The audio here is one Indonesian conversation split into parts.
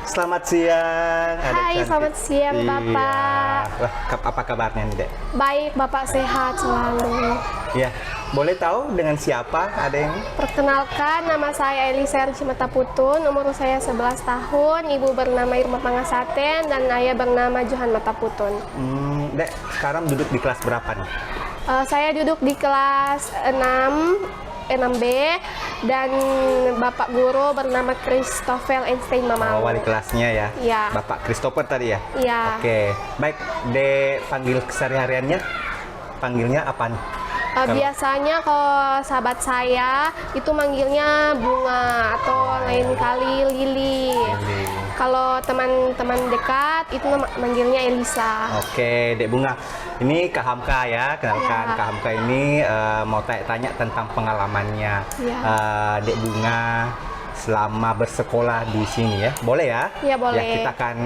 selamat siang. Hai, selamat siang Bapak. Wah, apa kabarnya nih, Dek? Baik, Bapak sehat selalu. Iya, boleh tahu dengan siapa ada yang? Perkenalkan, nama saya Elisa Mataputun, umur saya 11 tahun, ibu bernama Irma Pangasaten, dan ayah bernama Johan Mataputun. Dek, sekarang duduk di kelas berapa nih? Saya duduk di kelas 6B, dan Bapak guru bernama Christopher Einstein Mamalu. Wali kelasnya ya? Iya. Bapak Christopher tadi ya? Iya. Oke, baik. Dek, panggil kesehariannya, panggilnya apa nih? Biasanya kalau sahabat saya itu manggilnya Bunga atau lain kali Lili. Kalau teman-teman dekat itu manggilnya Elisa. Oke, Dek Bunga. Ini Kak Hamka ya, kenalkan Ya. Kak Hamka ini mau tanya tentang pengalamannya. Ya. Dek Bunga selama bersekolah di sini ya, boleh ya? Ya, boleh. Ya, kita akan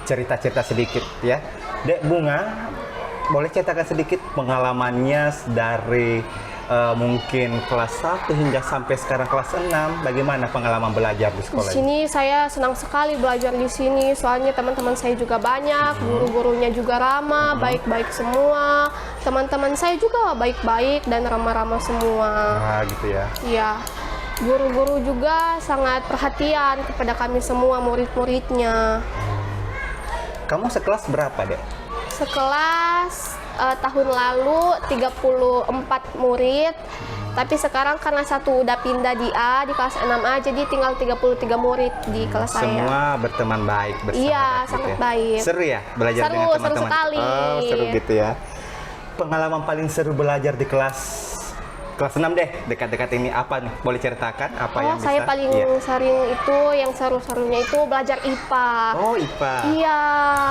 cerita-cerita sedikit ya. Dek Bunga, boleh ceritakan sedikit pengalamannya dari mungkin kelas 1 hingga sampai sekarang kelas 6, bagaimana pengalaman belajar di Di sekolah ini? sini saya senang sekali belajar di sini, soalnya teman-teman saya juga banyak, guru-gurunya juga ramah, baik-baik semua. Teman-teman saya juga baik-baik dan ramah-ramah semua. Nah, gitu ya. Iya. Guru-guru juga sangat perhatian kepada kami semua murid-muridnya. Kamu sekelas berapa, Dek? Sekelas tahun lalu 34 murid, tapi sekarang karena satu udah pindah di A, di kelas 6A, jadi tinggal 33 murid di kelas saya. Semua berteman baik bersama. Iya, gitu sangat ya. baik. Seru ya belajar Seru, dengan seru teman-teman? sekali. Oh, seru gitu ya. Pengalaman paling seru belajar di kelas 6 deh, dekat-dekat ini apa nih? Boleh ceritakan apa yang bisa? Saya paling Iya. sering itu, yang seru-serunya itu belajar IPA. Oh, IPA. Iya.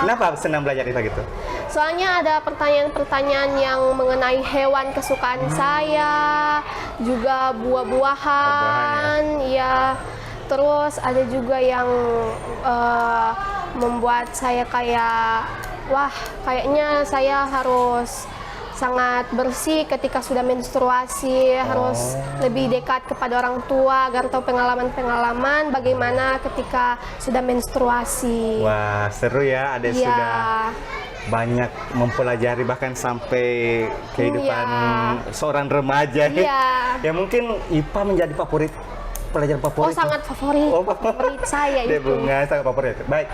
Kenapa senang belajar IPA gitu? Soalnya ada pertanyaan-pertanyaan yang mengenai hewan kesukaan saya, juga buah-buahan, ya. Terus ada juga yang membuat saya kayak, wah, kayaknya saya harus sangat bersih ketika sudah menstruasi, harus lebih dekat kepada orang tua agar tahu pengalaman-pengalaman bagaimana ketika sudah menstruasi. Wah, seru ya, ada Iya. sudah banyak mempelajari bahkan sampai kehidupan seorang remaja. Iya. Ya mungkin IPA menjadi favorit pelajaran Oh, favorit. sangat favorit. Oh, Favorit saya Dek itu. Bunga sangat favorit. Baik,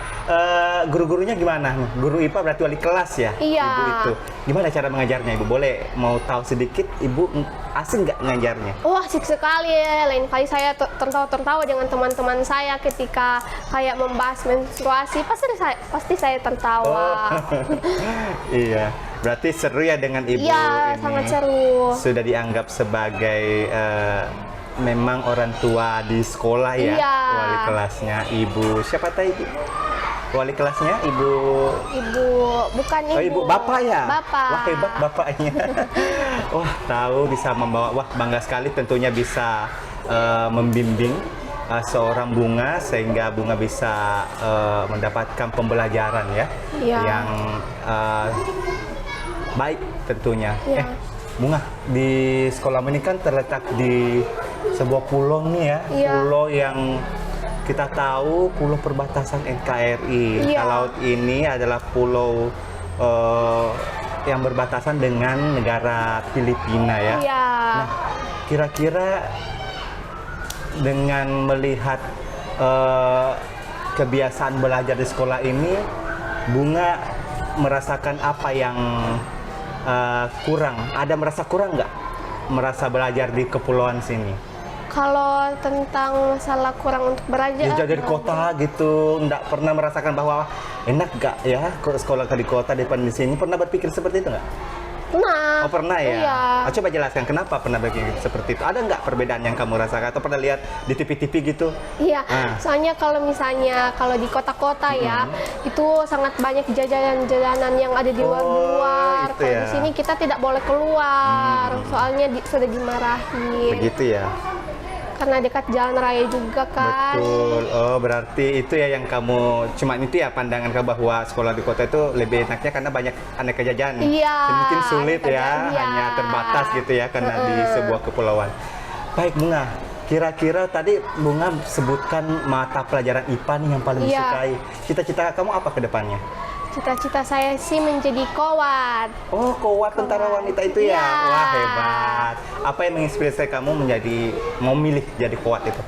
guru-gurunya gimana? Guru IPA berarti wali kelas ya? Iya. Ibu itu. Gimana cara mengajarnya, Ibu? Boleh mau tahu sedikit, Ibu asing nggak ngajarnya? Wah, asik sekali ya. Lain kali saya tertawa-tertawa dengan teman-teman saya ketika kayak membahas menstruasi. Pasti saya tertawa. Iya. Berarti seru ya dengan Ibu Iya, ini. sangat seru. Sudah dianggap sebagai memang orang tua di sekolah ya, Iya. wali kelasnya Ibu. Siapa tadi Ibu? Wali kelasnya Ibu. Ibu, bukan ibu. Oh, Ibu, Bapak ya? Bapak. Wah, hebat Bapaknya. Wah, tahu bisa membawa, wah bangga sekali tentunya bisa membimbing seorang Bunga sehingga Bunga bisa mendapatkan pembelajaran ya, Iya. yang baik tentunya. Iya. Bunga, di sekolah ini kan terletak di sebuah pulau nih ya, Iya. pulau yang kita tahu pulau perbatasan NKRI. Iya. Laut ini adalah pulau yang berbatasan dengan negara Filipina ya. Iya. Nah, kira-kira dengan melihat kebiasaan belajar di sekolah ini, Bunga merasakan apa yang kurang? Ada merasa kurang nggak? Merasa belajar di kepulauan sini? Kalau tentang masalah kurang untuk belajar, Ya, dari kota gitu, nggak pernah merasakan bahwa enak nggak ya sekolah di kota daripada di sini? Pernah berpikir seperti itu nggak? pernah. Oh, pernah ya? Iya. Coba jelaskan kenapa pernah berpikir seperti itu? Ada nggak perbedaan yang kamu rasakan atau pernah lihat di TV-TV gitu? Iya, Ah. soalnya kalau misalnya di kota-kota ya, itu sangat banyak jajanan-jajanan yang ada di luar-luar. itu Kalau ya. di sini kita tidak boleh keluar, soalnya sudah dimarahin. Begitu ya? Karena dekat jalan raya juga kan. Betul. Oh, berarti itu ya yang kamu, cuma itu ya pandangan kamu bahwa sekolah di kota itu lebih enaknya karena banyak aneka jajan. Iya, Mungkin sulit aneka ya, jajan, iya. hanya terbatas gitu ya karena di sebuah kepulauan. Baik Bunga, Kira-kira tadi Bunga sebutkan mata pelajaran IPA nih yang paling Iya. disukai. Cita-cita kamu apa ke depannya? Cita-cita saya sih menjadi kowat. Oh, kowat tentara wanita itu ya? Iya. Wah, hebat. Apa yang menginspirasi kamu mau milih jadi kowat itu?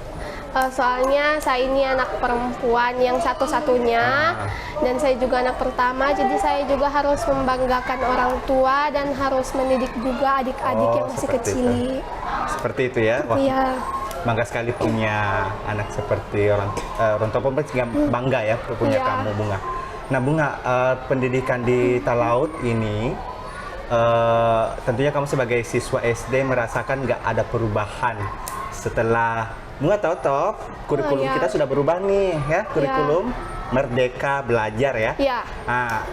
Soalnya saya ini anak perempuan yang satu-satunya dan saya juga anak pertama, jadi saya juga harus membanggakan orang tua dan harus mendidik juga adik-adik yang masih seperti kecil. itu. Seperti itu ya? Wah, Iya. bangga sekali punya anak seperti orang tua pun bangga ya punya Iya. kamu, Bunga. Nah, Bunga, pendidikan di Talaut ini tentunya kamu sebagai siswa SD merasakan nggak ada perubahan setelah Bunga tahu toh kurikulum iya. kita sudah berubah nih ya, kurikulum Merdeka Belajar ya. Iya. Nah,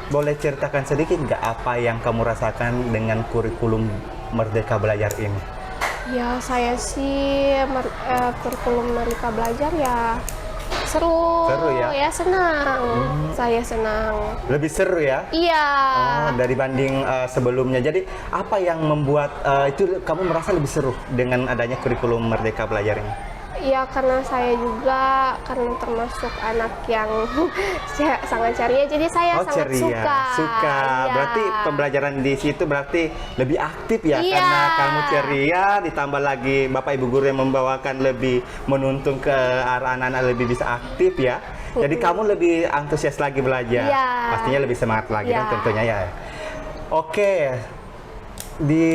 boleh ceritakan sedikit nggak apa yang kamu rasakan dengan kurikulum Merdeka Belajar ini? Ya, saya sih kurikulum Merdeka Belajar ya seru. Seru ya? Ya, senang. Saya senang. Lebih seru ya? Iya. Oh, dari banding sebelumnya. Jadi apa yang membuat itu kamu merasa lebih seru dengan adanya kurikulum Merdeka Belajar ini? Iya, karena saya juga karena termasuk anak yang sangat ceria, jadi saya sangat ceria. Suka. Iya. Berarti pembelajaran di situ berarti lebih aktif ya, Iya. karena kamu ceria, ditambah lagi Bapak Ibu guru yang membawakan lebih menuntun ke arah anak-anak lebih bisa aktif ya. Jadi kamu lebih antusias lagi belajar. Iya. Pastinya lebih semangat lagi Iya. kan tentunya ya. Oke. Di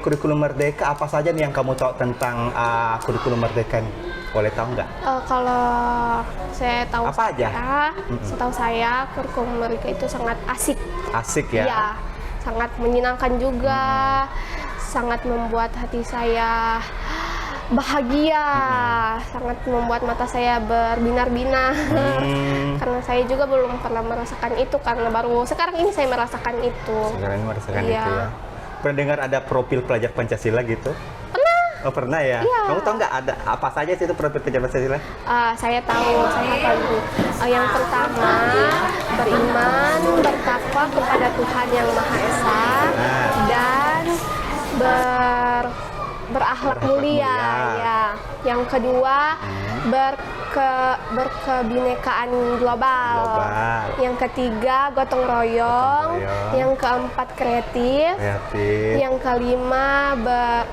kurikulum Merdeka apa saja nih yang kamu tahu tentang kurikulum Merdeka nih? Boleh tahu nggak? Kalau saya tahu Apa aja? setahu saya kurikulum Merdeka itu sangat asik. Asik ya? Iya, sangat menyenangkan juga, sangat membuat hati saya bahagia, sangat membuat mata saya berbinar-binar. Karena saya juga belum pernah merasakan itu, karena baru sekarang ini saya merasakan itu. Sekarang ini merasakan Iya. itu ya. Pernah dengar ada profil pelajar Pancasila gitu? Pernah. Oh, pernah ya? Iya. Kamu tahu nggak ada apa saja sih itu profil pelajar Pancasila? Saya tahu, saya hafal dulu. Yang pertama, beriman, bertakwa kepada Tuhan Yang Maha Esa, dan berakhlak mulia. Ya. Yang kedua, berkebinekaan global. Yang ketiga, gotong royong. Yang keempat, kreatif. Yang kelima,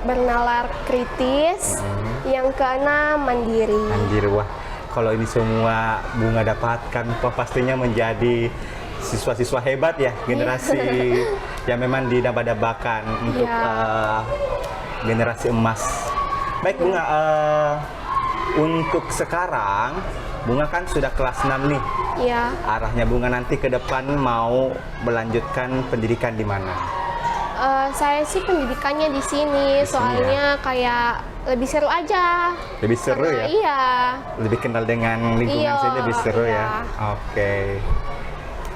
bernalar kritis. Yang keenam, mandiri. Mandiri, wah. Kalau ini semua Bunga dapatkan, pastinya menjadi siswa-siswa hebat ya, generasi yang memang didaba-dabakan untuk generasi emas. Baik Bunga, untuk sekarang Bunga kan sudah kelas 6 nih. Iya. Arahnya Bunga nanti ke depan mau melanjutkan pendidikan di mana? Saya sih pendidikannya di sini, soalnya kayak lebih seru aja. Lebih seru Karena ya? Iya. Lebih kenal dengan lingkungan Iya, sini lebih seru iya. ya?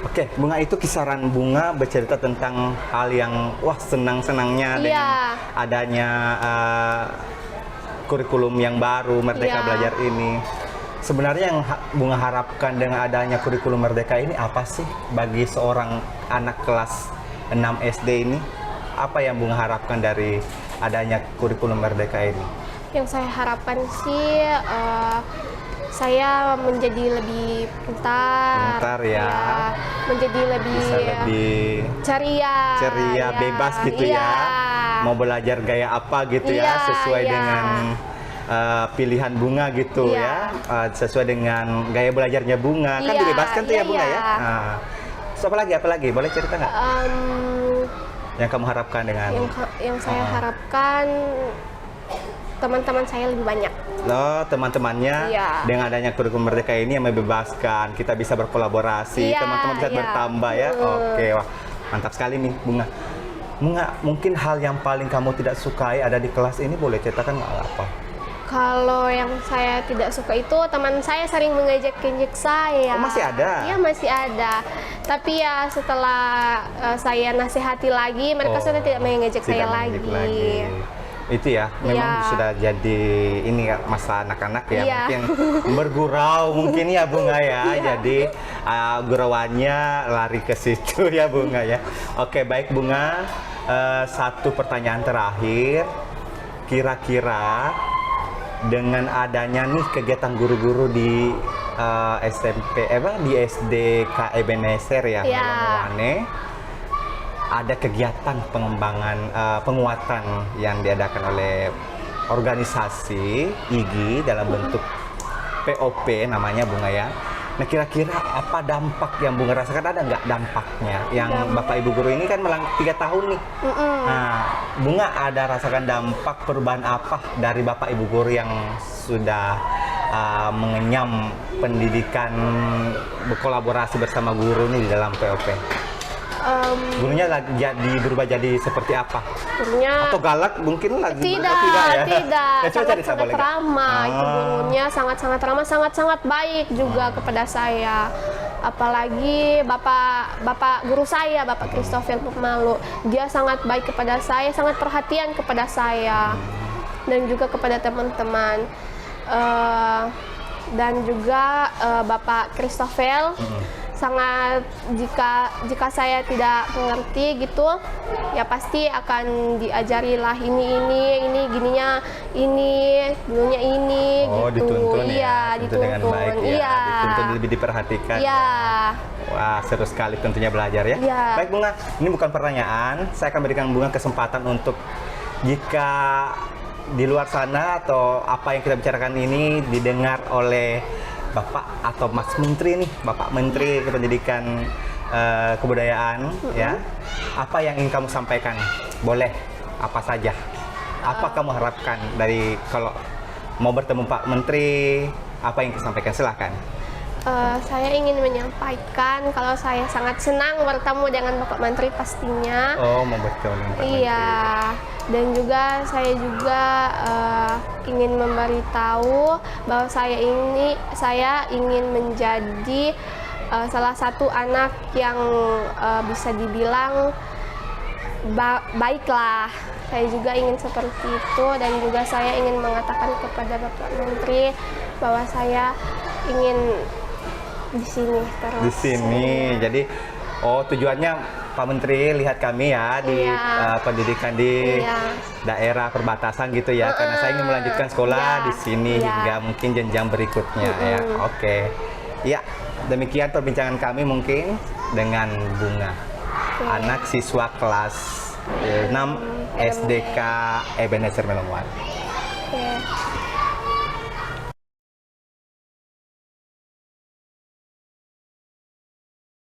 Oke, Bunga, itu kisaran Bunga bercerita tentang hal yang wah senang-senangnya dengan adanya kurikulum yang baru Merdeka Belajar ini. Sebenarnya yang Bunga harapkan dengan adanya kurikulum Merdeka ini apa sih bagi seorang anak kelas 6 SD ini? Apa yang Bunga harapkan dari adanya kurikulum Merdeka ini? Yang saya harapkan sih saya menjadi lebih pintar, ya. Menjadi lebih, Bisa lebih ceria, bebas gitu ya. Mau belajar gaya apa gitu ya, sesuai dengan pilihan Bunga gitu ya, sesuai dengan gaya belajarnya Bunga. Kan dibebaskan tuh ya Bunga ya. Nah, so, apa lagi? Boleh cerita nggak? Yang kamu harapkan dengan? Yang saya harapkan teman-teman saya lebih banyak. Loh, teman-temannya dengan adanya kurikulum Merdeka ini yang membebaskan, kita bisa berkolaborasi, teman-teman bisa bertambah ya. Oke, wah mantap sekali nih Bunga. Bunga, mungkin hal yang paling kamu tidak sukai ada di kelas ini, boleh ceritakan nggak apa? Kalau yang saya tidak suka itu teman saya sering mengejek-ejek saya. Oh, masih ada? Iya, masih ada. Tapi ya setelah saya nasihati lagi, mereka sudah tidak mengejek saya lagi. Itu ya, memang sudah jadi ini ya, masa anak-anak ya, mungkin bergurau mungkin ya Bunga ya. Jadi gurauannya lari ke situ ya Bunga ya. Oke, baik Bunga, satu pertanyaan terakhir. Kira-kira dengan adanya nih kegiatan guru-guru di SMP di SDK Ebenezer ya, Iya. Melongwane, ada kegiatan pengembangan penguatan yang diadakan oleh organisasi IGI dalam bentuk POP namanya Bunga ya. Nah kira-kira apa dampak yang Bunga rasakan, ada nggak dampaknya? Yang Bapak Ibu guru ini kan 3 tahun nih. Nah Bunga ada rasakan dampak perubahan apa dari Bapak Ibu guru yang sudah mengenyam pendidikan berkolaborasi bersama guru nih di dalam POP? Gurunya lagi berubah jadi seperti apa? Gurunya Atau galak mungkin lagi? tidak, ya? tidak. Ya, coba cerita Sangat-sangat boleh nggak? ramah. Itu gurunya sangat-sangat ramah, sangat-sangat baik juga kepada saya. Apalagi bapak guru saya, Bapak Christopher Pemalu, dia sangat baik kepada saya, sangat perhatian kepada saya dan juga kepada teman-teman. Dan juga Bapak Christopher sangat, jika saya tidak mengerti gitu ya pasti akan diajari lah ini gininya ini dulunya ini Oh, gitu. dituntun Iya, ya, dituntun dengan baik ya, Iya. dituntun lebih diperhatikan. Iya. Wah, seru sekali tentunya belajar ya. Iya. Baik Bunga, ini bukan pertanyaan, saya akan berikan Bunga kesempatan untuk jika di luar sana atau apa yang kita bicarakan ini didengar oleh Bapak atau Mas Menteri nih, Bapak Menteri Pendidikan Kebudayaan ya. Apa yang ingin kamu sampaikan? Boleh apa saja. Apa kamu harapkan dari kalau mau bertemu Pak Menteri, apa yang disampaikan? Silahkan. Saya ingin menyampaikan kalau saya sangat senang bertemu dengan Bapak Menteri pastinya. Oh, mau bertemu dengan Pak Menteri. Iya, dan juga saya juga ingin memberitahu bahwa saya ingin menjadi salah satu anak yang bisa dibilang baiklah. Saya juga ingin seperti itu dan juga saya ingin mengatakan kepada Bapak Menteri bahwa saya ingin di sini terus. Di sini. Jadi tujuannya Pak Menteri lihat kami ya di Iya. pendidikan di Iya. daerah perbatasan gitu ya, karena saya ingin melanjutkan sekolah Iya. di sini Iya. hingga mungkin jenjang berikutnya ya. Oke. Ya, demikian perbincangan kami mungkin dengan Bunga, anak siswa kelas 6 SDK Ebenezer Melongwane. Oke.